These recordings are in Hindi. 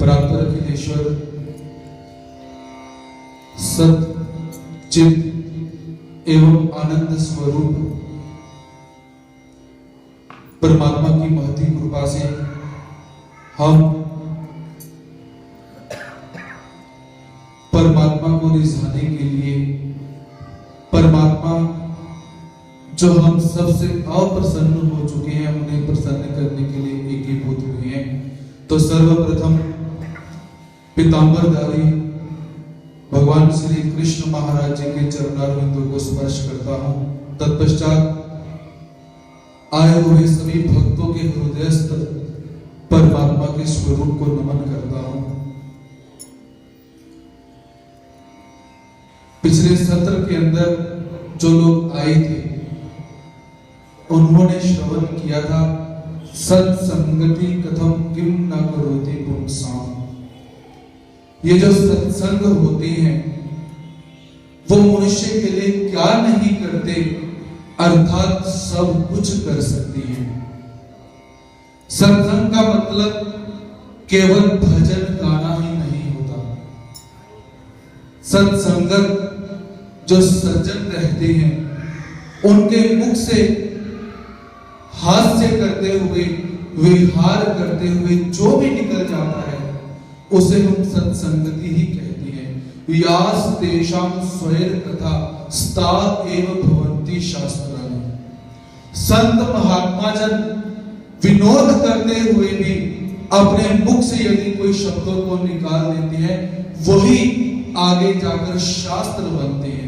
परात्पर अखिलेश्वर सत चित एवं आनंद स्वरूप परमात्मा की महती कृपा से हम परमात्मा को रिझाने के लिए, परमात्मा जो हम सबसे अप्रसन्न हो चुके हैं उन्हें प्रसन्न करने के लिए एकीभूत हुए हैं। तो सर्वप्रथम पीतांबरधारी भगवान श्री कृष्ण महाराज जी के चरणारविंदों को स्पर्श करता हूं। तत्पश्चात आए हुए सभी भक्तों के हृदयस्थ परमात्मा के स्वरूप को नमन करता हूं। पिछले सत्र के अंदर जो लोग आए थे उन्होंने श्रवण किया था सत्संगति कथम किम न करोति पुंसाम। ये जो सत्संग होते हैं वो मनुष्य के लिए क्या नहीं करते, अर्थात सब कुछ कर सकती है। सत्संग का मतलब केवल भजन गाना ही नहीं होता। सत्संगत जो सज्जन रहते हैं उनके मुख से हास्य करते हुए, विहार करते हुए जो भी निकल जाता है उसे हम सत्संगति ही कहते हैं। यास तेषां स्वैर कथा स्ता एव भवन्ति शास्त्राणि। संत महात्मा जन विनोद करते हुए भी अपने मुख से यदि कोई शब्दों को निकाल देते हैं वही आगे जाकर शास्त्र बनते हैं।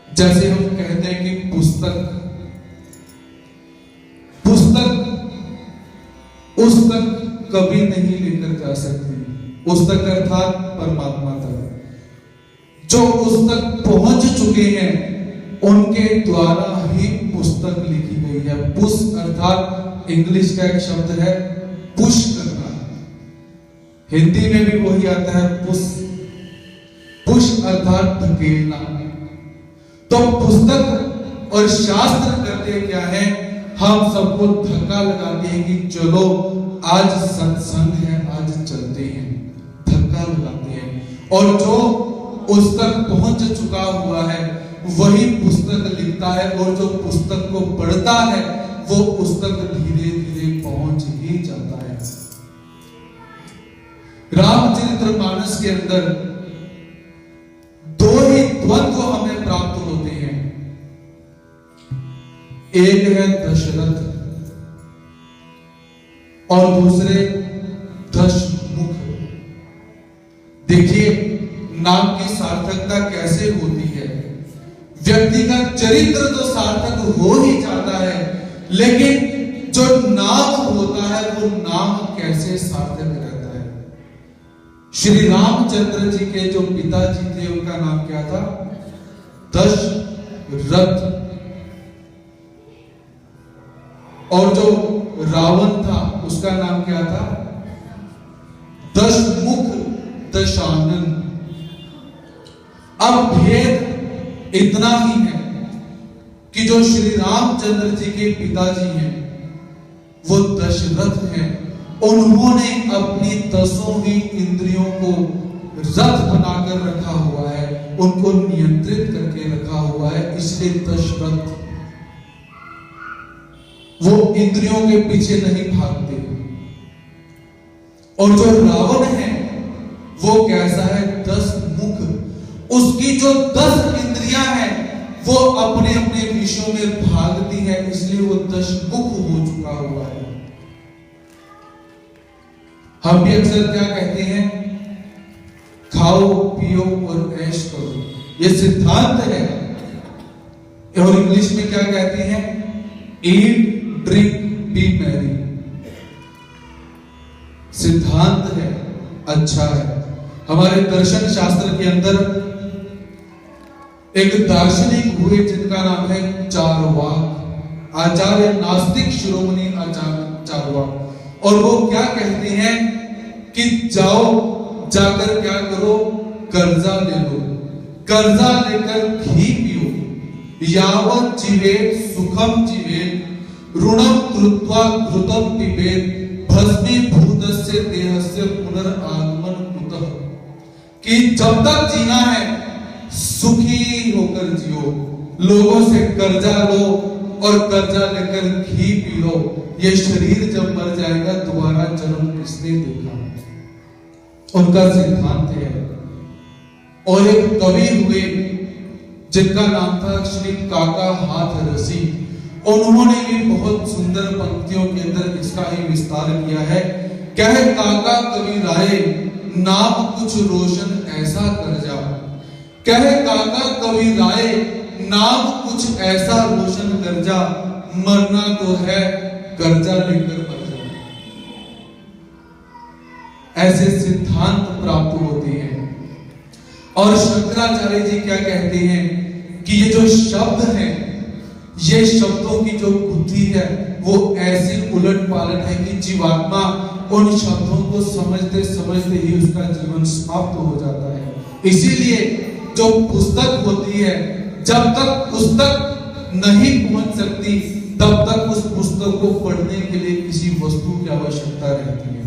जैसे हम कहते हैं कि पुस्तक उस तक कभी नहीं लेकर जा सकती। उस तक अर्थात परमात्मा तक। जो उस तक पहुंच चुके हैं उनके द्वारा ही पुस्तक लिखी गई है। पुश अर्थात इंग्लिश का एक शब्द है पुश करना, हिंदी में भी वही आता है पुश। पुश अर्थात धकेलना। तो पुस्तक और शास्त्र करते क्या है, हम सबको धक्का लगाते हैं कि चलो आज सत्संग है, आज चलते हैं, धक्का लगाते हैं। और जो उस तक पहुंच चुका हुआ है वही पुस्तक लिखता है, और जो पुस्तक को पढ़ता है वो पुस्तक धीरे धीरे पहुंच ही जाता है। रामचरितमानस के अंदर दो ही द्वंद्व हमें प्राप्त होते हैं। एक है दशरथ और दूसरे दशमुख। देखिए नाम की सार्थकता कैसे होती है। व्यक्ति का चरित्र तो सार्थक हो ही जाता है, लेकिन जो नाम होता है वो नाम कैसे सार्थक रहता है। श्री रामचंद्र जी के जो पिताजी थे उनका नाम क्या था? दशरथ। और जो रावण था उसका नाम क्या था? दशमुख, दशानन। अब भेद इतना ही है कि जो श्री रामचंद्र जी के पिताजी हैं वो दशरथ हैं। उन्होंने अपनी 10 ही इंद्रियों को रथ बनाकर रखा हुआ है, उनको नियंत्रित करके रखा हुआ है, इसलिए दशरथ। वो इंद्रियों के पीछे नहीं भागते। और जो रावण है वो कैसा है? 10 मुख। उसकी जो 10 इंद्रियां हैं वो अपने अपने विषयों में भागती है, इसलिए वो 10 मुख हो चुका हुआ है। हम भी अक्सर क्या कहते हैं? खाओ पियो और ऐश करो, ये सिद्धांत है। और इंग्लिश में क्या कहते हैं? Eat drink B Mary. सिद्धांत है, अच्छा है। हमारे दर्शन शास्त्र के अंदर एक दार्शनिक हुए जिनका नाम है चारवाक, आचार्य नास्तिक शिरोमणि आचार्य चारवाक। और वो क्या कहते हैं कि जाओ जाकर क्या करो? कर्जा ले लो, कर्जा लेकर घी पियो। यावत् जीवेत सुखम जीवेत ऋणम कृत्वा घृतम पिबेत भस्मीभूतस्य देहस्य कि जब तक जीना है सुखी होकर जियो, लोगों से कर्जा लो और कर्जा लेकर घी पी लो, ये शरीर जब मर जाएगा दोबारा जन्म किसने देखा, उनका सिद्धांत है। और एक कवि हुए जिनका नाम था श्री काका हाथरसी, उन्होंने भी बहुत सुंदर पंक्तियों के अंदर इसका ही विस्तार किया है। कहे काका कवि राय नाम कुछ रोशन ऐसा कर जा, कहे काका कवि राय नाम कुछ ऐसा रोशन कर जा, मरना तो है कर्जा लेकर मर जा। ऐसे सिद्धांत प्राप्त होते हैं। और शंकराचार्य जी क्या कहते हैं कि ये जो शब्द हैं, ये शब्दों की जो बुद्धि है वो ऐसी उलट पालट है कि जीवात्मा उन शब्दों को समझते समझते ही उसका जीवन समाप्त हो जाता है। इसीलिए जो पुस्तक होती है, जब तक पुस्तक नहीं पहुंच सकती तब तक उस पुस्तक को पढ़ने के लिए किसी वस्तु की आवश्यकता रहती है।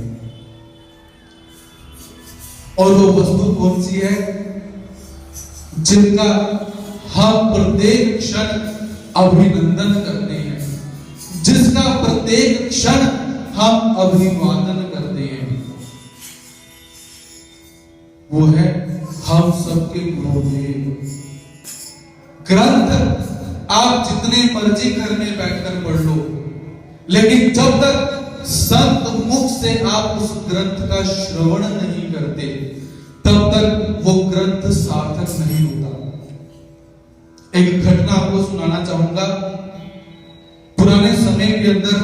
और वो वस्तु कौन सी है? जिनका हम प्रत्येक क्षण अभिनंदन करते हैं, जिसका प्रत्येक क्षण हम अभिवादन करते हैं, वो है हम सबके गुरुदेव। ग्रंथ आप जितने मर्जी घर में बैठकर पढ़ लो, लेकिन जब तक संत मुख से आप उस ग्रंथ का श्रवण नहीं करते तब तक वो ग्रंथ सार्थक नहीं होता। एक घटना आपको सुनाना चाहूंगा। पुराने समय के अंदर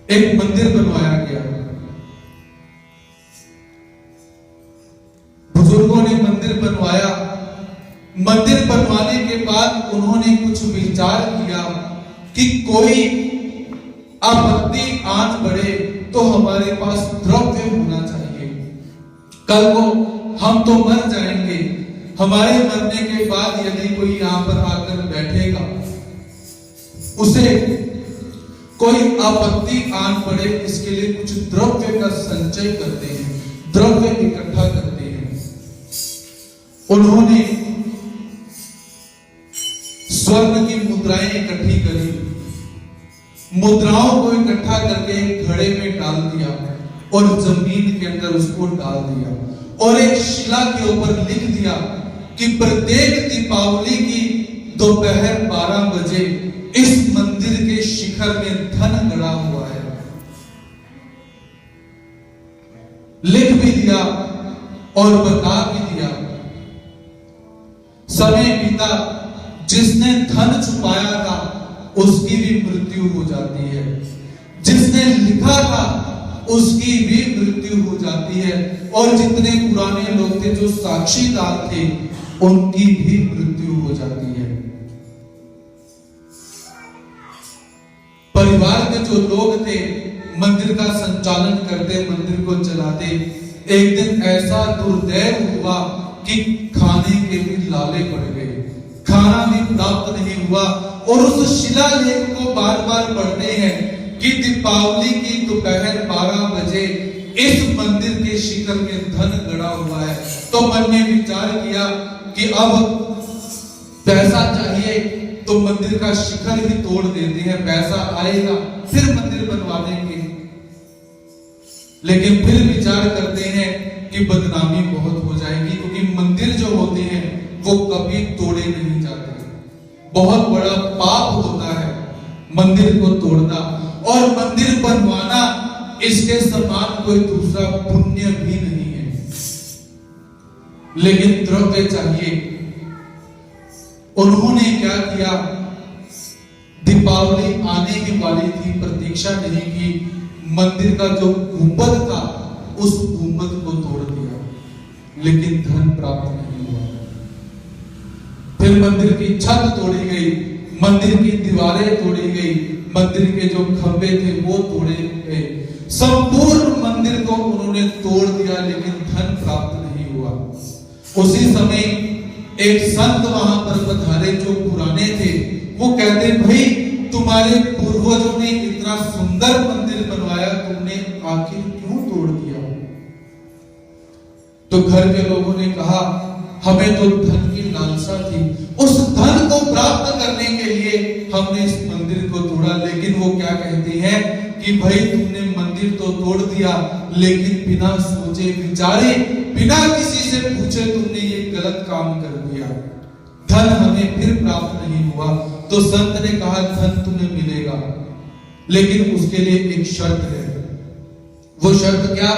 एक मंदिर बनवाया गया। बुजुर्गों ने मंदिर बनवाया। मंदिर बनवाने के बाद उन्होंने कुछ विचार किया कि कोई आपत्ति आन पड़े तो हमारे पास द्रव्य होना चाहिए। कल को हम तो मर जाएंगे, हमारे मरने के बाद यदि कोई यहां पर आकर बैठेगा, उसे कोई आपत्ति आन पड़े, इसके लिए कुछ द्रव्य का संचय करते हैं, द्रव्य इकट्ठा करते हैं। उन्होंने स्वर्ण की मुद्राएं इकट्ठी करी, मुद्राओं को इकट्ठा करके एक घड़े में डाल दिया और जमीन के अंदर उसको डाल दिया और एक शिला के ऊपर लिख दिया कि प्रत्येक दीपावली की दोपहर 12 बजे इस मंदिर के शिखर में धन गड़ा हुआ है। लिख भी दिया और बता भी दिया। समय बीता, जिसने धन छुपाया था उसकी भी मृत्यु हो जाती है, जिसने लिखा था उसकी भी मृत्यु हो जाती है, और जितने पुराने लोग थे जो साक्षीदार थे उनकी भी मृत्यु हो जाती है। परिवार के जो लोग थे मंदिर का संचालन करते, मंदिर को चलाते, एक दिन ऐसा दुर्दैव हुआ कि खाने के भी लाले पड़ गए, खाना भी प्राप्त नहीं हुआ। और उस शिलालेख को बार बार पढ़ते हैं कि दीपावली की दोपहर 12 बजे इस मंदिर के शिखर में धन गड़ा हुआ है। तो मन ने विचार किया कि अब पैसा चाहिए तो मंदिर का शिखर ही तोड़ देते हैं, पैसा आएगा फिर मंदिर बनवा देंगे। लेकिन फिर विचार करते हैं कि बदनामी बहुत हो जाएगी, क्योंकि मंदिर जो होते हैं वो कभी तोड़े नहीं जाते। बहुत बड़ा पाप होता है मंदिर को तोड़ना, और मंदिर बनवाना इसके समान कोई दूसरा पुण्य भी नहीं है। लेकिन द्रव्य चाहिए। उन्होंने क्या किया, दीपावली आने ही वाली थी, प्रतीक्षा नहीं की, मंदिर का जो गुंबद था उस गुंबद को तोड़ दिया, लेकिन धन प्राप्त नहीं हुआ। फिर मंदिर की छत तोड़ी गई, मंदिर की दीवारें तोड़ी गई, मंदिर के जो खंभे थे वो तोड़े गए, संपूर्ण मंदिर को उन्होंने तोड़ दिया, लेकिन धन प्राप्त नहीं हुआ। उसी समय एक संत वहां पर पधारे जो पुराने थे, वो कहते, भाई तुम्हारे पूर्वजों ने इतना सुंदर मंदिर बनवाया, तुमने आखिर क्यों तोड़ दिया? घर के लोगों ने कहा हमें तो धन की लालसा थी, उस धन को प्राप्त करने के लिए हमने इस मंदिर को तोड़ा। लेकिन वो क्या कहती है कि भाई तुमने मंदिर तो तोड़ दिया, लेकिन बिना सोचे विचारे, बिना किसी से पूछे तुमने ये गलत काम कर दिया, धन हमें फिर प्राप्त नहीं हुआ। तो संत ने कहा धन तुम्हें मिलेगा, लेकिन उसके लिए एक शर्त है। वो शर्त क्या?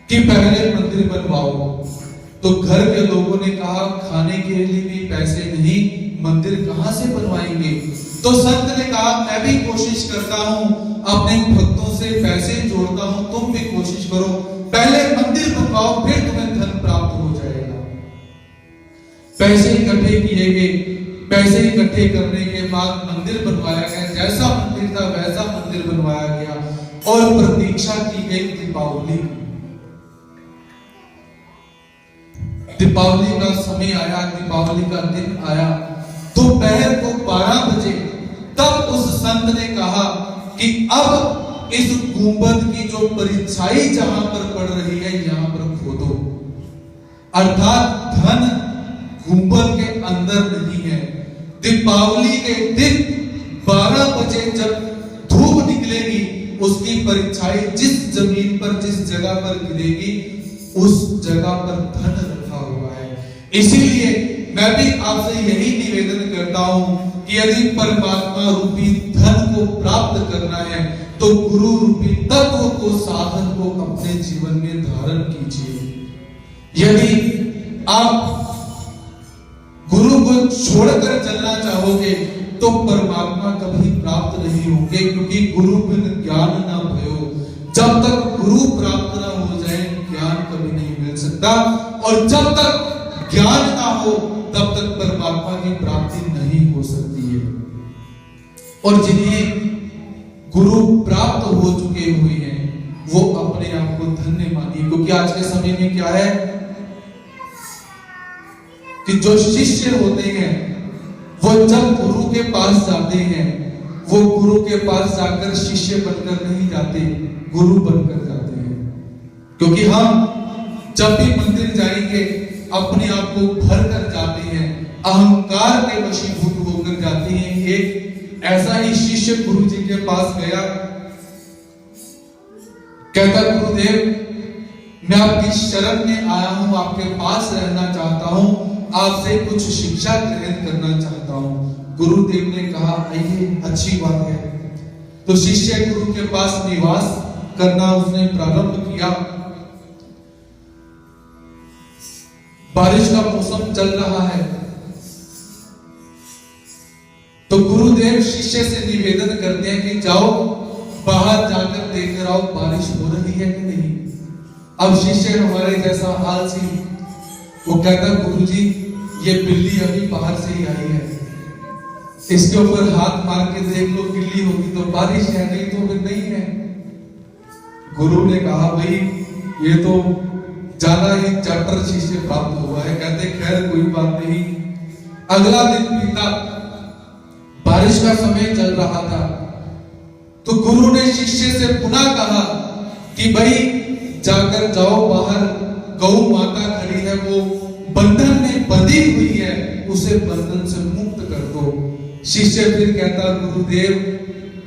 कि पहले मंदिर बनवाओ। तो घर के लोगों ने कहा खाने के लिए भी पैसे नहीं, मंदिर कहां से बनवाएंगे? तो संत ने कहा मैं भी कोशिश करता हूं, अपने भक्तों से पैसे जोड़ता हूं, तुम भी कोशिश करो, पहले मंदिर बनवाओ, फिर तुम्हें धन प्राप्त हो जाएगा। पैसे इकट्ठे किए गए, पैसे इकट्ठे करने के बाद मंदिर बनवाया गया। जैसा मंदिर था वैसा मंदिर बनवाया गया और प्रतीक्षा की गई दीपावली। दीपावली का समय आया, दीपावली का दिन आया, दोपहर को 12 बजे तब उस संत ने कहा कि अब इस गुंबद की जो परछाई जहां पर पड़ रही है यहां पर खोदो। अर्थात धन गुंबद के अंदर नहीं है। दीपावली के दिन 12 बजे जब धूप निकलेगी, उसकी परछाई जिस जमीन पर, जिस जगह पर गिरेगी, उस जगह पर धन रखा हुआ है। इसीलिए मैं भी आपसे यही निवेदन करता हूं कि यदि परमात्मा रूपी धन को प्राप्त करना है तो गुरु रूपी तत्व को, साधन को अपने जीवन में धारण कीजिए। यदि आप गुरु को छोड़कर चलना चाहोगे तो परमात्मा कभी प्राप्त नहीं होंगे, क्योंकि गुरु बिन ज्ञान ना भयो। जब तक गुरु प्राप्त ना हो जाए ज्ञान कभी नहीं मिल सकता, और जब तक ज्ञान ना हो तब तक परमात्मा की प्राप्ति नहीं हो सकती है। और जिन्हें गुरु प्राप्त हो चुके हुए हैं वो अपने आप को धन्य मानिए, क्योंकि आज के समय में क्या है कि जो शिष्य होते हैं वो जब गुरु के पास जाते हैं, वो गुरु के पास जाकर शिष्य बनकर नहीं जाते, गुरु बनकर जाते हैं। क्योंकि हम जब भी मंदिर जाएंगे अपने आप को भर कर जाते हैं, अहंकार के वशीभूत होकर जाते हैं। एक ऐसा ही शिष्य गुरु जी के पास गया, कहता गुरुदेव मैं आपकी शरण में आया हूं, आपके पास रहना चाहता हूं, आपसे कुछ शिक्षा ग्रहण करना चाहता हूं। गुरुदेव ने कहा आइए, अच्छी बात है। तो शिष्य गुरु के पास निवास करना उसने प्रारंभ किया। बारिश का मौसम चल रहा है, तो गुरुदेव शिष्य से निवेदन करते हैं कि जाओ बाहर जाकर देखकर आओ बारिश हो रही है कि नहीं। अब शिष्य हमारे जैसा आलसी, वो कहता गुरुजी ये बिल्ली अभी बाहर से ही आई है, इसके ऊपर हाथ मार के देख लो, बिल्ली होगी तो बारिश है, नहीं तो फिर नहीं है। गुरु ने कहा भाई ये तो ज्यादा ही चैप्टर शिष्य प्राप्त हुआ है। कहते खैर कोई बात नहीं। अगला दिन बीता, बारिश का समय चल रहा था, तो गुरु ने शिष्य से पुनः कहा कि भाई जाकर जाओ बाहर, गौ माता खड़ी है, वो बंधन में बंधी हुई है, उसे बंधन से मुक्त कर दो। शिष्य फिर कहता गुरुदेव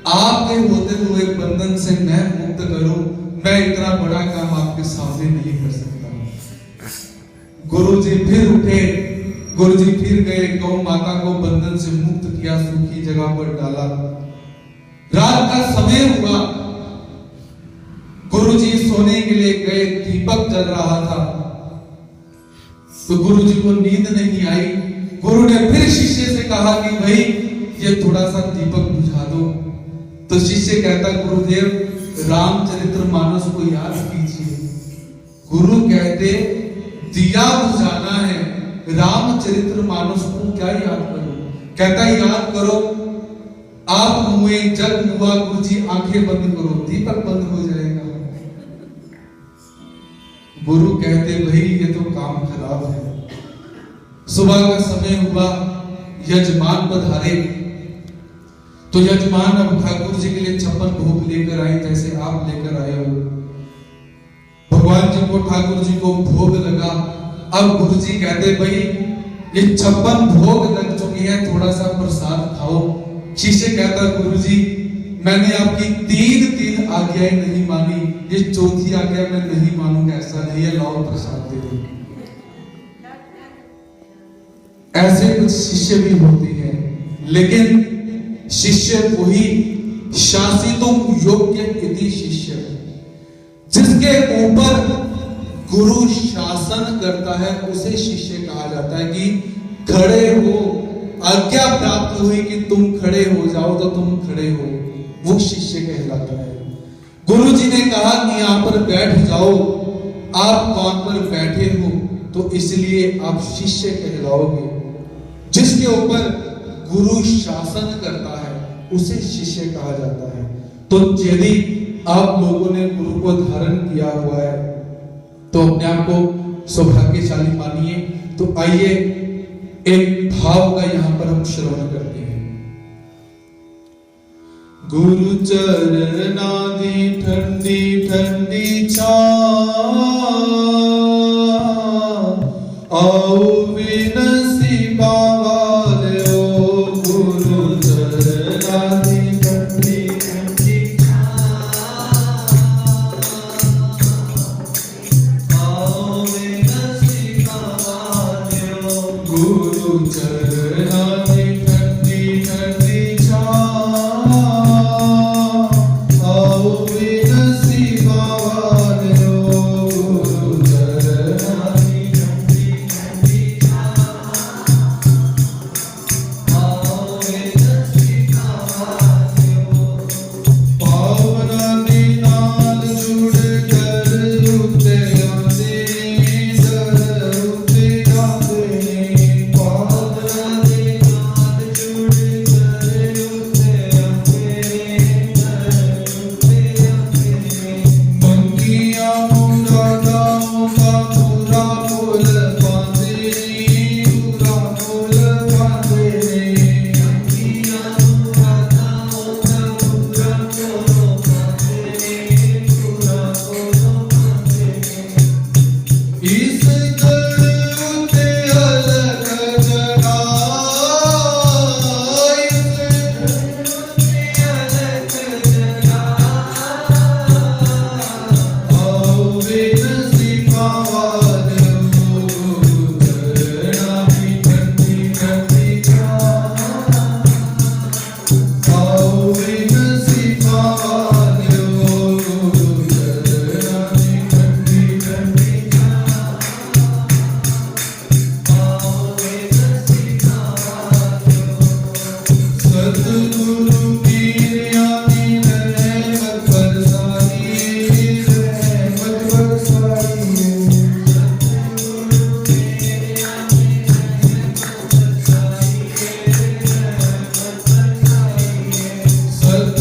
आपके होते हुए बंधन से मैं मुक्त करूं, मैं इतना बड़ा काम आपके सामने नहीं कर सकता। गुरुजी फिर उठे, गुरुजी फिर गए, गौ माता को बंधन से मुक्त किया, सूखी जगह पर डाला। रात का समय हुआ, गुरुजी सोने के लिए गए, दीपक जल रहा था, तो गुरुजी को नींद नहीं आई। गुरु ने फिर शिष्य से कहा कि भाई ये थोड़ा सा दीपक बुझा दो। तो शिष्य कहता गुरुदेव रामचरितमानस को याद कीजिए। गुरु कहते दिया बुझाना है, रामचरितमानस को क्या याद करो? कहता याद करो, आप हुए जग हुआ, गुरुजी आंखें बंद करो, दीपक बंद हो जाएगा। गुरु कहते भाई ये तो काम खराब है। सुबह का समय हुआ, यजमान पधारे, तो यजमान अब ठाकुर जी के लिए 56 भोग लेकर आए, जैसे आप लेकर आए हो। भगवान जी को, ठाकुर जी को भोग लगा। अब गुरु जी कहते भाई ये 56 भोग लग चुकी है, थोड़ा सा प्रसाद खाओ। शिष्य कहता गुरु जी मैंने आपकी तीन आज्ञाएं नहीं मानी, ये चौथी आज्ञा मैं नहीं मानूंगा, ऐसा नहीं है, लाओ प्रसाद दे दो। ऐसे कुछ शिष्य भी होते हैं, लेकिन शिष्य वही शासितों योग्य इति शिष्य, जिसके ऊपर गुरु शासन करता है उसे शिष्य कहा जाता है। कि खड़े हो, आज्ञा प्राप्त हुई कि तुम खड़े हो जाओ तो तुम खड़े हो, वो शिष्य कहलाता है। गुरु जी ने कहा कि यहां पर बैठ जाओ, आप कौन पर बैठे हो, तो इसलिए आप शिष्य कहलाओगे। जिसके ऊपर गुरु शासन करता है उसे शिष्य कहा जाता है। तो यदि आप लोगों ने गुरु को धारण किया हुआ है तो अपने आप को सौभाग्यशाली मानिए। तो आइए एक भाव का यहां पर हम श्रवण करते हैं। गुरु चरना दी ठंडी ठंडी छां, आओ विनसीबा वाले ओ, गुरु चरना दी ठंडी ठंडी छां, आओ विनसीबा वाले ओ, गुरु चरना दी ठंडी ठंडी छां, आओ विनसीबा वाले ओ, गुरु चरना दी ठंडी ठंडी छां, आओ विनसीबा वाले ओ। पावना दी नाल जुड़ कर उते आंदे, दर उते आंदे, पावना दी नाल जुड़ कर उते आंदे, दर उते आंदे। मंगिया मुरादां दा पूरा फुल पांदे, पूरा फुल पांदे। मंगिया मुरादां दा पूरा फुल पांदे, पूरा फुल पांदे। इस दर उते अलख जगा, इस दर उते अलख जगा, आओ विनसीबा वाले ओ, गुरु चरना दी ठंडी ठंडी छां, आओ विनसीबा वाले ओ, गुरु चरना दी ठंडी ठंडी छां, आओ विनसीबा वाले ओ। सतगुरु पीरिया दी रहमत बरसाई, रहमत बरसाई। सतगुरु पीरिया दी रहमत बरसाई, रहमत बरसाई।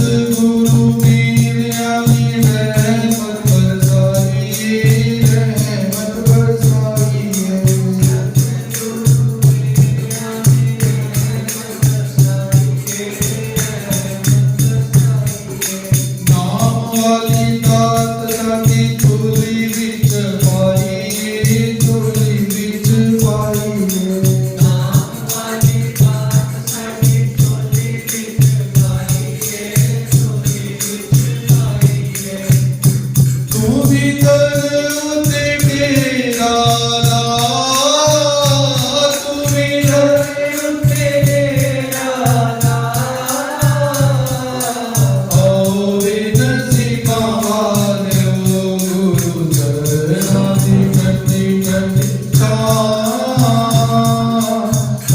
सतगुरु पीरिया दी रहमत बरसाई, रहमत बरसाई। सतगुरु पीरिया दी रहमत बरसाई, रहमत बरसाई। नाम वाली दात राती झोली विच पाई, झोली विच पाई। नाम वाली दात साडी झोली विच पाई, झोली विच पाई। तू भी दर उते डेरा ला, तू भी दर उते डेरा ला, आओ विनसीबा वाले ओ, गुरु चरना दी ठंडी ठंडी छां,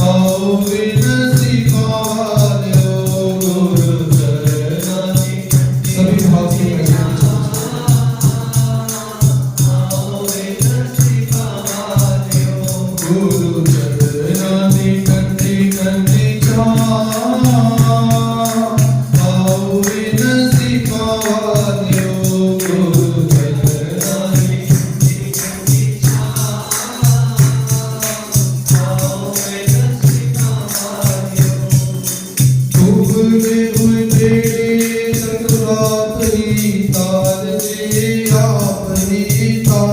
आओ विनसीबा वाले ओ, गुरु चरना दी सभी भाव से आओ विनसीबा वाले ओ, गुरु चरना दी ठंडी ठंडी छां, आओ विनसीबा वाले ओ, गुरु चरना दी ठंडी ठंडी छां, आओ विनसीबा वाले ओ। डूबते हुए तेरे सतरात ही तार दे, आप ही तार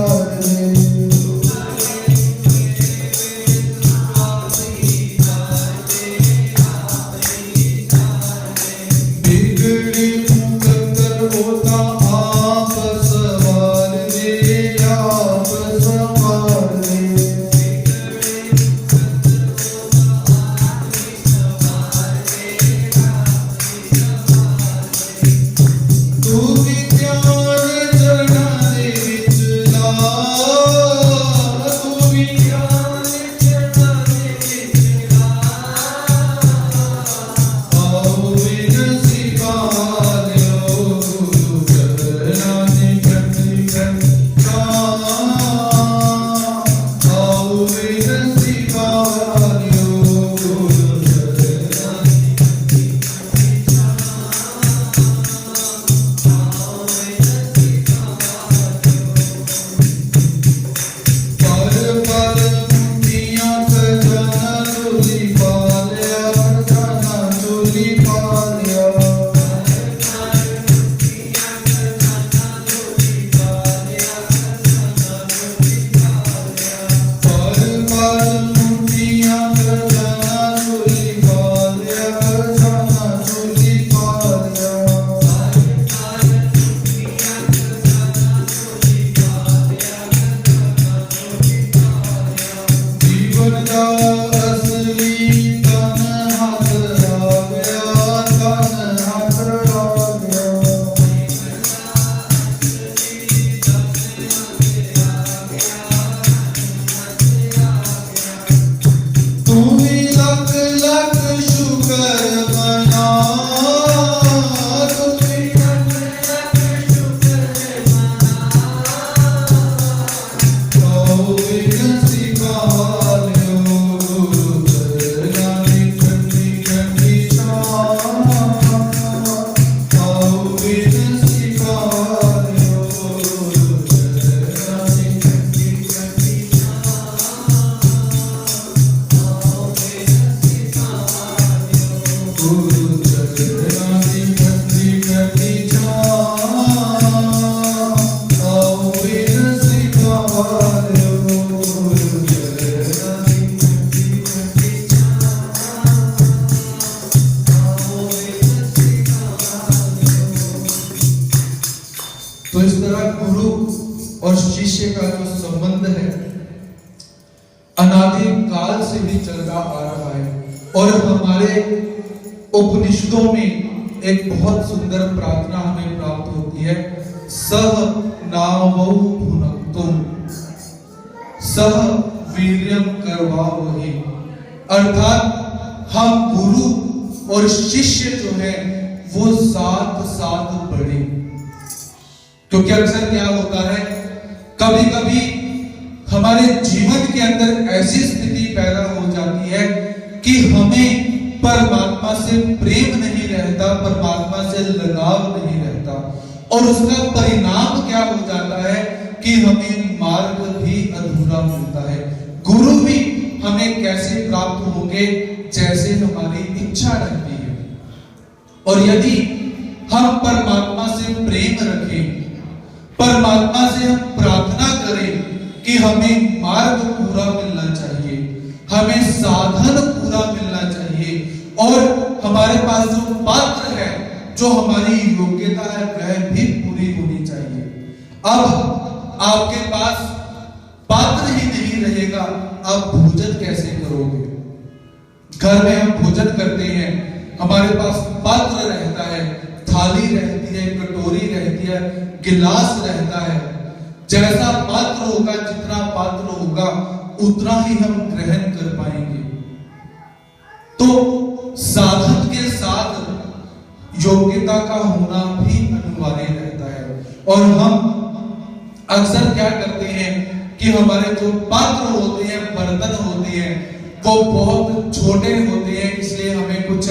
झोली पालिया। तो इस तरह गुरु और शिष्य का जो संबंध है अनादि काल से भी चलता आ रहा है। और हमारे उपनिषदों में एक बहुत सुंदर प्रार्थना हमें प्राप्त होती है, सह नावौ भुनक्तुम सह वीर्यम करवावहि। अर्थात हम गुरु और शिष्य जो है वो साथ साथ बढ़े। क्योंकि अक्सर क्या होता है, कभी कभी हमारे जीवन के अंदर ऐसी स्थिति पैदा हो जाती है कि हमें परमात्मा से प्रेम नहीं रहता, परमात्मा से लगाव नहीं रहता, और उसका परिणाम क्या हो जाता है कि हमें मार्ग भी अधूरा मिलता है। गुरु भी हमें कैसे प्राप्त होंगे, जैसे हमारी इच्छा रहती है। और यदि हम परमात्मा से प्रेम रखें, परमात्मा से हम प्रार्थना करें कि हमें मार्ग पूरा मिलना चाहिए, हमें साधन पूरा मिलना चाहिए, और हमारे पास जो पात्र है, जो हमारी योग्यता है, वह भी पूरी होनी चाहिए। अब आपके पास पात्र ही नहीं रहेगा, आप भोजन कैसे करोगे? घर में हम भोजन करते हैं, हमारे पास पात्र रहता है, थाली रहती है, कटोरी रहती है, गिलास रहता है। जैसा पात्र होगा, जितना पात्र होगा, उतना ही हम ग्रहण कर पाएंगे। तो साधन के साथ योग्यता का होना भी अनिवार्य रहता है। और हम अक्सर क्या करते हैं कि हमारे जो पात्र होते हैं, बर्तन होते हैं, वो बहुत छोटे होते हैं, इसलिए हमें कुछ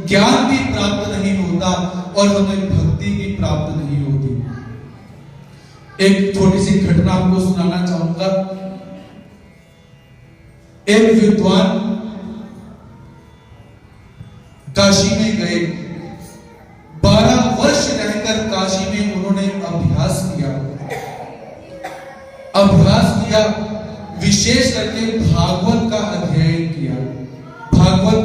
ज्ञान भी प्राप्त नहीं होता और हमें भक्ति भी प्राप्त नहीं होती। एक छोटी सी घटना आपको सुनाना चाहूंगा। एक विद्वान काशी में गए, 12 वर्ष रहकर काशी में उन्होंने अभ्यास किया, विशेष करके भागवत का अध्ययन किया। भागवत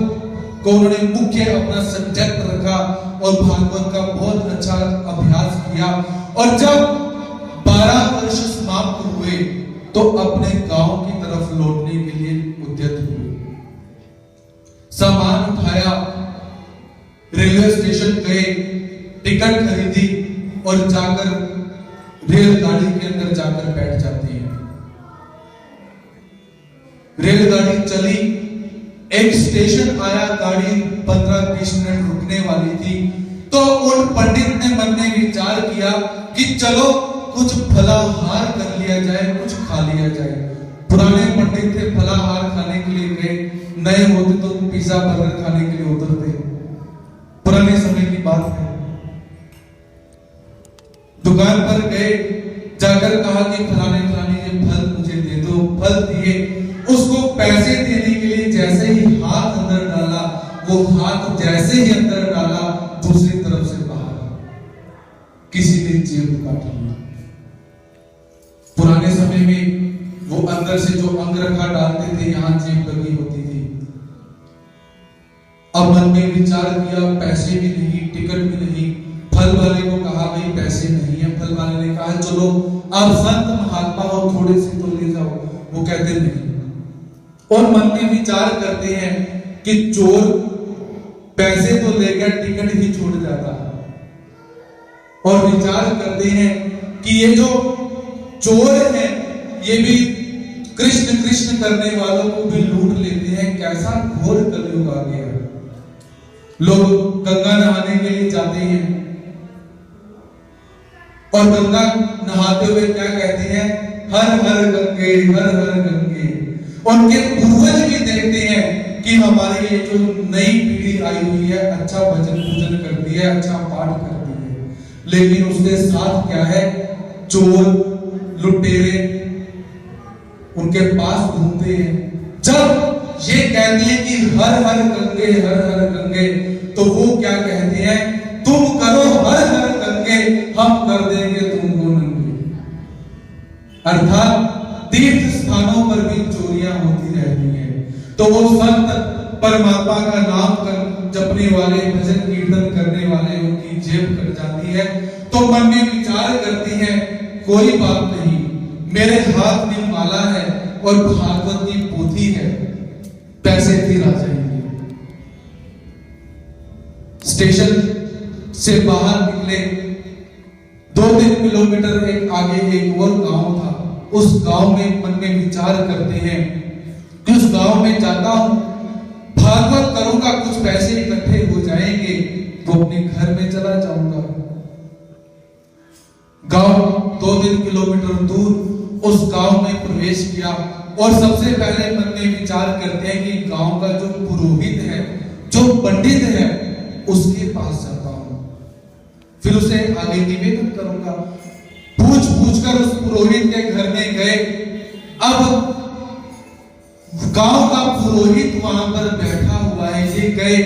को उन्होंने मुख्य अपना सब्जेक्ट रखा और भागवत का बहुत अच्छा अभ्यास किया। और जब 12 वर्ष समाप्त हुए तो अपने गांव की तरफ लौटने के लिए उद्यत हुए। सामान उठाया, रेलवे स्टेशन गए, टिकट खरीदी और जाकर रेलगाड़ी के अंदर जाकर बैठ जाते हैं। रेलगाड़ी चली, एक स्टेशन आया, गाड़ी 15-20 मिनट रुकने वाली थी, तो उन पंडित ने मन में विचार किया कि चलो कुछ फलाहार कर लिया जाए, कुछ खा लिया जाए। पुराने पंडित थे, फलाहार खाने के लिए गए, नए होते तो पिज्जा बर्गर खाने के लिए उतरते। पुराने समय की बात है। दुकान पर गए, जाकर कहा कि फलाने ये फल मुझे दे दो। फल दिए, उसको पैसे देने के लिए जैसे ही हाथ अंदर डाला, वो हाथ जैसे ही अंदर डाला, दूसरी तरफ से बाहर किसी ने जेब काट लिया। पुराने समय में वो अंदर से जो अंगरखा डालते थे, यहां जेब लगी होती थी। अब मन में विचार किया, पैसे भी नहीं, टिकट भी नहीं। फल वाले को कहा भाई पैसे नहीं है। फल वाले ने कहा चलो आप संत महात्मा हो, थोड़े से तो ले जाओ। वो कहते नहीं। और मन में विचार करते हैं कि चोर पैसे तो ले गया, टिकट ही छोड़ जाता। और विचार करते हैं कि ये जो चोर है ये भी कृष्ण कृष्ण करने वालों को भी लूट लेते हैं। कैसा घोर कलयुग आ गया। लोग गंगा नहाने के लिए जाते हैं और गंगा नहाते हुए क्या कहते हैं, हर हर गंगे हर हर गंगे। उनके पूर्वज भी देखते हैं कि हमारी ये जो नई पीढ़ी आई हुई है अच्छा भजन पूजन करती है, अच्छा पाठ करती है, लेकिन उसके साथ क्या है, चोर लुटेरे उनके पास घूमते हैं। जब ये कहते हैं कि हर हर गंगे हर हर गंगे, तो वो क्या कहते हैं, तुम करो हर हर गंगे, हम कर देंगे तुमको नंगे। अर्थात तीर्थ स्थानों पर भी चोरियां होती रहती हैं। तो वो संत परमात्मा का नाम कर जपने वाले, भजन कीर्तन करने वाले, उनकी जेब कट जाती है तो मन में विचार करती है कोई बात नहीं, मेरे हाथ में माला है और भागवत की पोथी है, पैसे फिर आ जाएंगे। स्टेशन से बाहर निकले, 2-3 किलोमीटर एक आगे एक और गांव था। उस गांव में मन में विचार करते हैं कि उस गांव में जाता हूं, भागवत करूंगा, कुछ पैसे इकट्ठे हो जाएंगे तो अपने घर में चला जाऊंगा। गांव 2-3 किलोमीटर दूर उस गांव में प्रवेश किया और सबसे पहले मन में विचार करते हैं कि गांव का जो पुरोहित है, जो पंडित है, उसके पास जाता हूं, फिर उसे आगे निवेदन करूंगा। पूछ कर उस पुरोहित के घर में गए। अब गांव का पुरोहित वहां पर बैठा हुआ है। ये गए,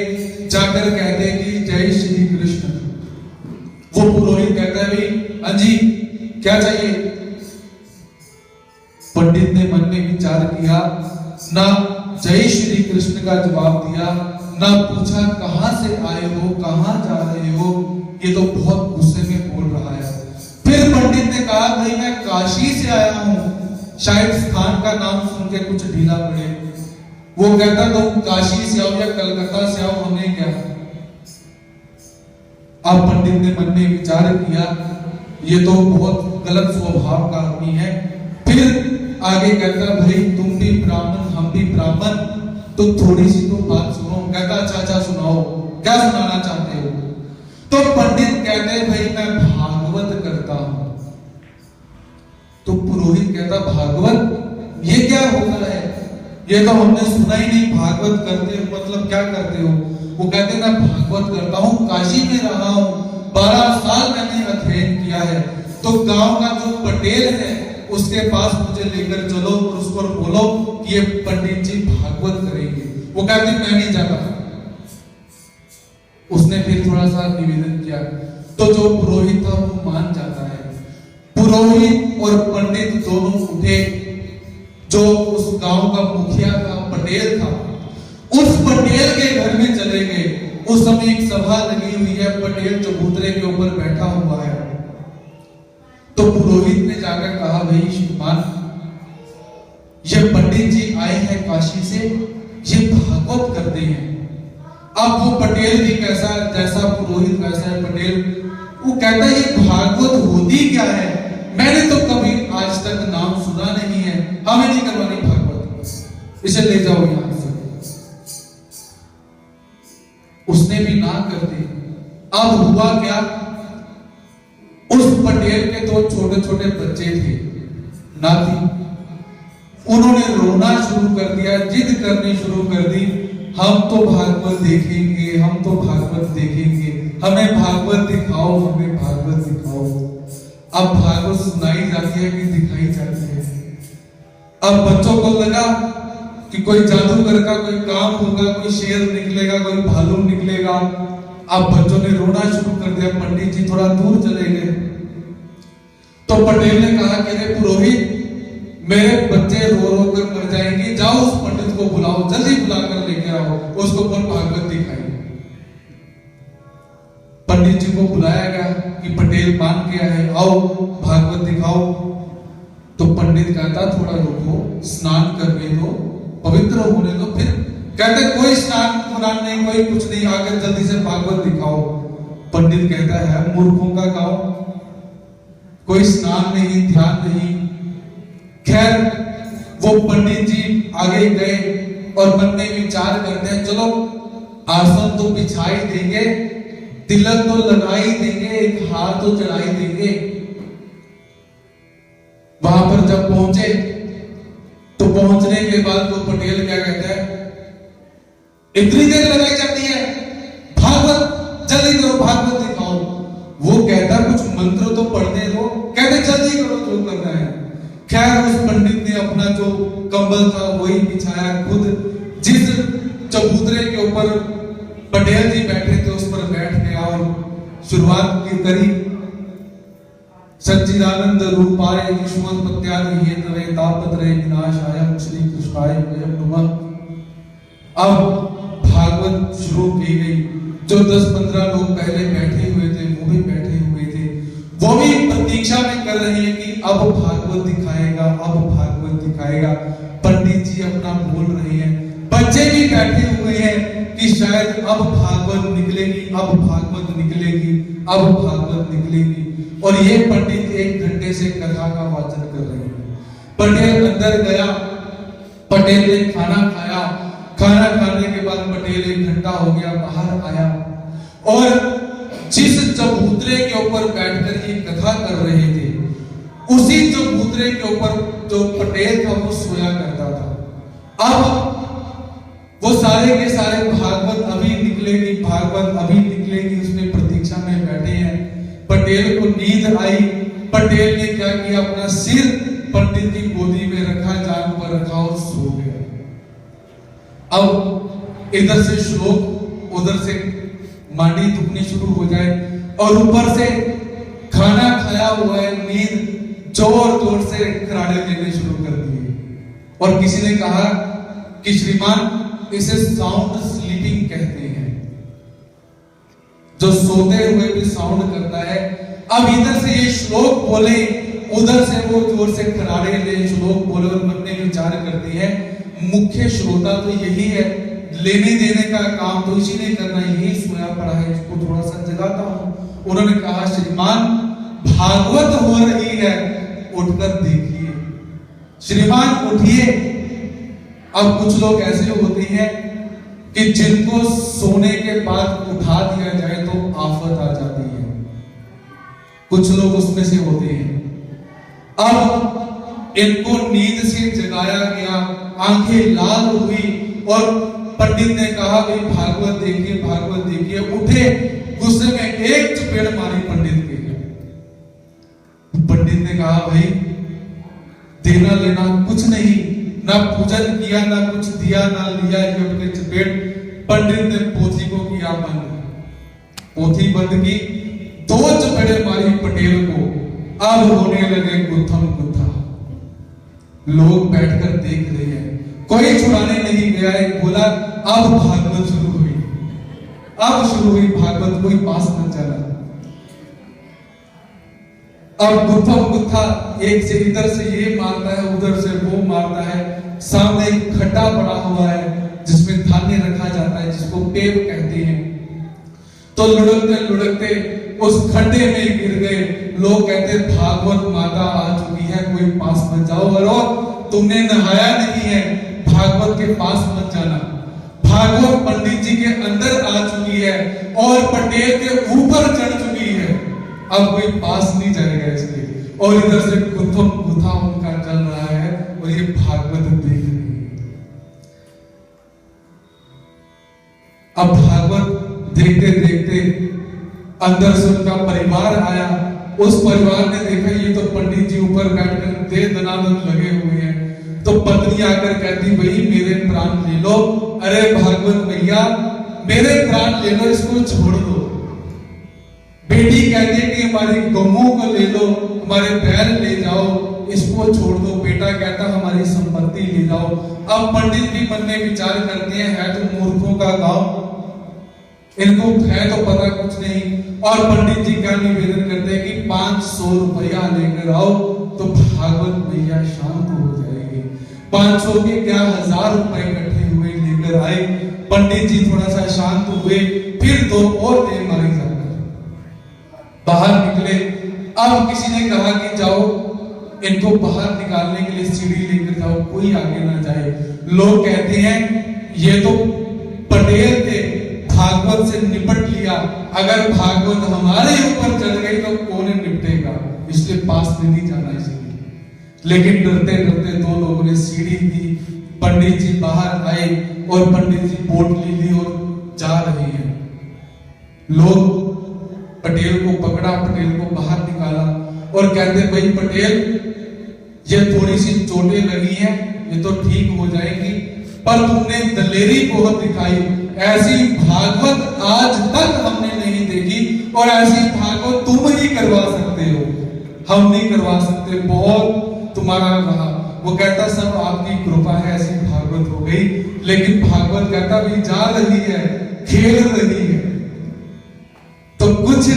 जाकर कहते हैं कि जय श्री कृष्ण। वो पुरोहित कहता है भाई हाँ जी क्या चाहिए। पंडित ने मन में विचार किया, ना जय श्री कृष्ण का जवाब दिया, ना पूछा कहां से आए हो, कहां जा रहे हो। ये तो बहुत गुस्से में बोल रहा है। फिर पंडित ने कहा भाई मैं काशी से आया हूं, शायद स्थान का नाम सुन के कुछ ढीला पड़े। वो कहता तुम काशी से आओ या कलकत्ता से आओ, हमें क्या। अब पंडित ने मन में विचार किया ये तो बहुत गलत स्वभाव का आदमी है। फिर आगे कहता भाई तुम भी ब्राह्मण हम भी ब्राह्मण, तो थोड़ी सी तो बात सुनो। कहता अच्छा सुनाओ, क्या सुनाना चाहते हो। तो पंडित कहते भाई मैं भागवत करता हूं। तो पुरोहित कहता भागवत ये क्या होता है, ये तो हमने सुना ही नहीं। भागवत करते हो मतलब क्या करते हो। वो कहते मैं भागवत करता हूं, काशी में रहा हूं, 12 साल मैंने अध्ययन किया है। तो गांव का जो पटेल है उसके पास मुझे लेकर चलो और उसको बोलो कि ये पंडित जी भागवत करेंगे। वो कहते मैं नहीं जाता। उसने फिर थोड़ा सा निवेदन किया तो जो पुरोहित था वो मान जाता है। पुरोहित और पंडित दोनों उठे। जो उस गांव का मुखिया था, पटेल था, उस पटेल के घर में चले गए। उस समय एक सभा लगी हुई है, पटेल चबूतरे के ऊपर बैठा हुआ है। तो पुरोहित ने जाकर कहा भाई श्रीमान ये पंडित जी आए हैं काशी से, ये भागवत करते हैं। अब वो पटेल भी कैसा, जैसा पुरोहित वैसा है पटेल। वो कहता है ये भागवत होती क्या है, मैंने तो कभी आज तक नाम सुना नहीं है, हमें नहीं करवानी भागवत, इसे ले जाओ यहां से। उसने भी ना कर दी। अब हुआ क्या, उस पटेल के 2 छोटे छोटे बच्चे थे, नाती। उन्होंने रोना शुरू कर दिया, जिद करनी शुरू कर दी, हम तो भागवत देखेंगे, हम तो भागवत देखेंगे, हमें भागवत दिखाओ, हमें भागवत दिखाओ। अब भागवत सुनाई जाती है कि दिखाई जाती है। अब बच्चों को लगा कि कोई जादूगर का कोई काम होगा, कोई शेर निकलेगा, कोई भालू निकलेगा। अब बच्चों ने रोना शुरू कर दिया, पंडित जी थोड़ा दूर चले गए। तो पटेल ने कहा कि रे पुरोहित, मेरे बच्चे रो रो कर मर जाएंगे, जाओ उस पंडित को बुलाओ, जल्दी बुलाकर लेके आओ, उसको पर भागवत दिखाइए। पंडित जी को बुलाया गया कि पटेल मान गया है, आओ भागवत दिखाओ। तो पंडित कहता थोड़ा रुको, स्नान करने दो, पवित्र होने दो, फिर कहते कोई स्नान नहीं, कोई कुछ नहीं, आकर जल्दी से भागवत दिखाओ। पंडित कहता है मूर्खों का गांव, कोई स्नान नहीं, ध्यान नहीं। खैर वो पंडित जी आगे गए और मन में विचार करते हैं, चलो आसन तो बिछाई देंगे, तिलक तो लगाई देंगे, एक हार तो चढ़ाई देंगे। वहां पर जब पहुंचे तो पहुंचने के बाद वो पटेल क्या कहता है, इतनी देर लगाई जाती है, भागवत जल्दी करो, भागवत दिखाओ। वो कहता कुछ मंत्र तो पढ़ने दो, कहते जल्दी करो जो करना है। खैर उस पंडित ने अपना जो कंबल था वही बिछाया, खुद जिस चबूतरे के ऊपर पटेल जी बैठे थे उस पर बैठ गया और शुरुआत की करी। सच्चिदानंद रूपाय ईश्वरपत्यादि हेतवे तापत्रय विनाशाय श्री कृष्णाय वयं नमः। अब भागवत शुरू की गई। जो 10-15 लोग पहले बैठे हुए थे वो भी बैठे हुए थे, वो भी प्रतीक्षा में कर रहे हैं कि अब भागवत दिखाएगा, अब भागवत दिखाएगा। पंडित जी अपना बोल रहे हैं, बच्चे भी बैठे हुए हैं कि शायद अब भागवत निकलेगी, अब भागवत निकलेगी, अब भागवत निकलेगी। और ये पंडित 1 घंटे से कथा का वाचन कर रहे हैं। पटेल अंदर गया, पटेल ने खाना खाया, खाना खाने के बाद पटेल 1 घंटा हो गया बाहर आया और जिस चबूतरे के ऊपर बैठकर ये कथा कर रहे थे उसी चबूतरे के ऊपर जो पटेल था वो सोया करता था। अब वो सारे के सारे भागवत अभी निकलेगी, भागवत अभी निकलेगी, उसमें प्रतीक्षा में बैठे हैं। पटेल को नींद आई, पटेल ने क्या किया, अपना सिर पंडित की गोदी में रखा, जान पर रखा और सो गया। अब इधर से श्लोक, उधर से मांडी दुखनी शुरू हो जाए और ऊपर से खाना खाया हुआ है, नींद जोर जोर से खराड़े लेने शुरू कर दिए। और किसी ने कहा कि श्रीमान इसे साउंड स्लीपिंग कहते हैं, जो सोते हुए भी साउंड करता है। अब इधर से ये श्लोक बोले, उधर से वो जोर से खराड़े ले श्लोक बोले और मन में विचार करती है, मुख्य श्रोता तो यही है, लेने देने का काम तो इसी ने करना, यही सोया पड़ा है, इसको थोड़ा सा जगाता हूं। उन्होंने कहा श्रीमान भागवत हो रही है, उठकर देखिए। श्रीमान उठिए। अब कुछ लोग ऐसे होते हैं कि जिनको सोने के बाद उठा दिया जाए तो आफत आ जाती है, कुछ लोग उसमें से होते हैं। अब इनको नींद से जगाया गया, आंखें लाल हुई और पंडित ने कहा भाई भागवत देखिए, भागवत देखिए। उठे, गुस्से में एक चपेट मारी पंडित के। पंडित ने कहा भाई देना लेना कुछ नहीं, ना पूजन किया, ना कुछ दिया, ना लिया, ये चपेट। पंडित ने पोथी को किया बंद, पोथी बंद की, 2 चपेड़े मारी पटेल को। अब होने लगे गुत्थम गुत्था। लोग बैठकर देख रहे हैं, कोई छुड़ाने नहीं गया। एक बोला अब भागवत शुरू हुई, अब शुरू हुई भागवत, कोई पास न चला। अब गुत्थम गुत्था, एक से इधर से ये मारता है, उधर से वो मारता है। सामने एक खड्डा पड़ा हुआ है जिसमें धान्य रखा जाता है, जिसको पेव कहते हैं। तो लुढ़कते लुढ़कते उस खड्डे में गिर गए। लोग कहते भागवत माता आ चुकी है, कोई पास मत जाओ। और तुमने नहाया नहीं है, भागवत के पास मत जाना। भागवत पंडित जी के अंदर आ चुकी है और पटेल के ऊपर चढ़ चुकी है, अब कोई पास नहीं जाएगा इसके। और इधर से गुत्थम गुत्था उनका चल रहा है और ये भागवत देख रही है। अब भागवत देखते देखते अंदर से उनका परिवार आया। उस परिवार ने देखा ये तो पंडित जी ऊपर बैठकर दे दनादन लगे हुए हैं। तो तो पत्नी आकर कहती भाई मेरे प्राण ले लो। अरे भागवत भैया मेरे प्राण ले लो, इसको छोड़ दो। बेटी कहती है कि हमारी गौओं को ले लो, हमारे बैल ले जाओ, इसको छोड़ दो। बेटा कहता हमारी संपत्ति ले जाओ। अब पंडित भी मन में विचार करते हैं, है तो मूर्खों का गांव, इनको है तो पता कुछ नहीं। और पंडित जी क्या निवेदन करते हैं कि 500 रुपया लेकर आओ तो भागवत भैया शांत हो जाएंगे। 500 के क्या 1000 रुपए इकट्ठे हुए, लेकर आए। पंडित जी थोड़ा सा शांत हुए, फिर 2 और दे मारे जाकर बाहर निकले। अब किसी ने कहा कि जाओ इनको बाहर निकालने के लिए सीढ़ी लेकर जाओ, कोई आगे ना जाए। लोग कहते हैं ये तो पटेल थे, भागवत से निपट लिया, अगर भागवत हमारे ऊपर चढ़ गई तो कौन निपटेगा, इसलिए पास नहीं जाना चाहिए। लेकिन डरते डरते 2 लोगों ने सीढ़ी दी। पंडित जी बाहर आए और पंडित जी पोटली ली और जा रहे हैं। लोग पटेल को पकड़ा, पटेल को बाहर निकाला और कहते भाई पटेल ये थोड़ी सी चोटें लगी हैं, ये तो ठीक हो जाएंगी, पर तुमने दलेरी बहुत दिखाई, ऐसी भागवत आज तक हमने नहीं देखी और ऐसी भागवत तुम ही करवा सकते हो, हम नहीं करवा सकते, बहुत तुम्हारा रहा। वो कहता सब आपकी कृपा है, ऐसी भागवत हो गई। लेकिन भागवत कहता भी जा रही है, खेल रही है। तो कुछ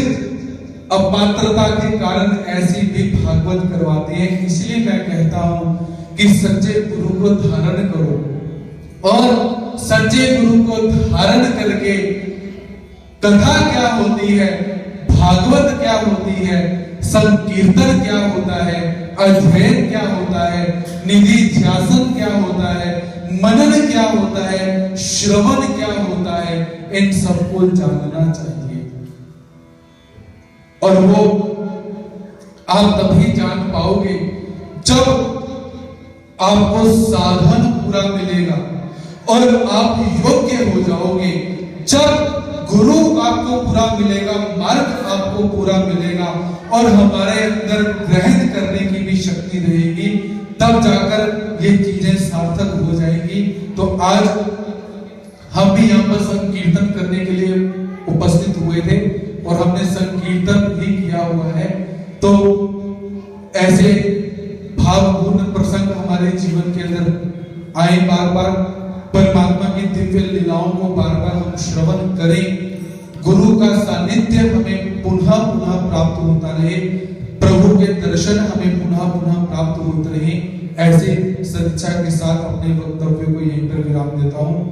अपात्रता के कारण ऐसी भी भागवत करवाती है। इसलिए मैं कहता हूं कि सच्चे गुरु को धारण करो और सच्चे गुरु को धारण करके कथा क्या होती है, भागवत क्या होती है, संकीर्तन क्या होता है, अध्ययन क्या होता है, निधि ध्यासन क्या होता है, मनन क्या होता है, श्रवण क्या होता है, इन सबको जानना चाहिए। और वो आप तभी जान पाओगे जब आपको साधन पूरा मिलेगा और आप योग्य हो जाओगे। जब गुरु आपको पूरा मिलेगा, मार्ग आपको पूरा मिलेगा और हमारे अंदर ग्रहण करने की भी शक्ति रहेगी, तब जाकर ये चीजें सार्थक हो जाएगी। तो आज हम भी यहाँ पर संकीर्तन करने के लिए उपस्थित हुए थे और हमने संकीर्तन भी किया हुआ है। तो ऐसे भावपूर्ण प्रसंग हमारे जीवन के अंदर आए, बार बार परमात्मा की दिव्य लीलाओं को बार बार हम श्रवण करें, गुरु का सानिध्य हमें पुनः पुनः प्राप्त होता रहे, प्रभु के दर्शन हमें पुनः पुनः प्राप्त होते रहे। ऐसे सदिच्छा के साथ अपने वक्तव्य को यहीं पर विराम देता हूं।